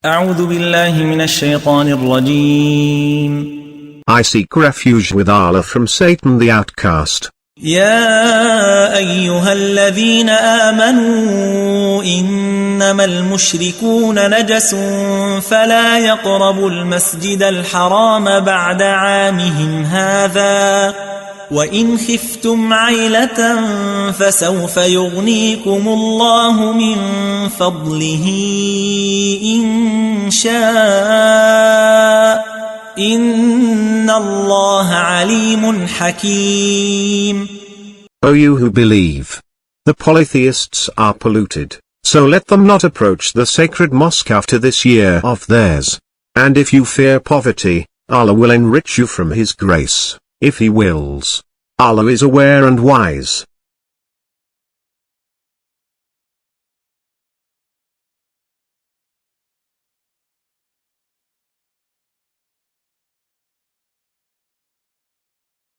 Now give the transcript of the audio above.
أعوذ بالله من الشيطان الرجيم. I seek refuge with Allah from Satan the outcast. يا أيها الذين آمنوا إنما المشركون نجس فلا يقربوا المسجد الحرام بعد عامهم هذا وإن خفتم عيلة فسوف يغنيكم الله من فضله إن شاء إن الله عليم حكيم. O you who believe! The polytheists are polluted, so let them not approach the sacred mosque after this year of theirs. And if you fear poverty, Allah will enrich you from His grace, if He wills. Allah is aware and wise.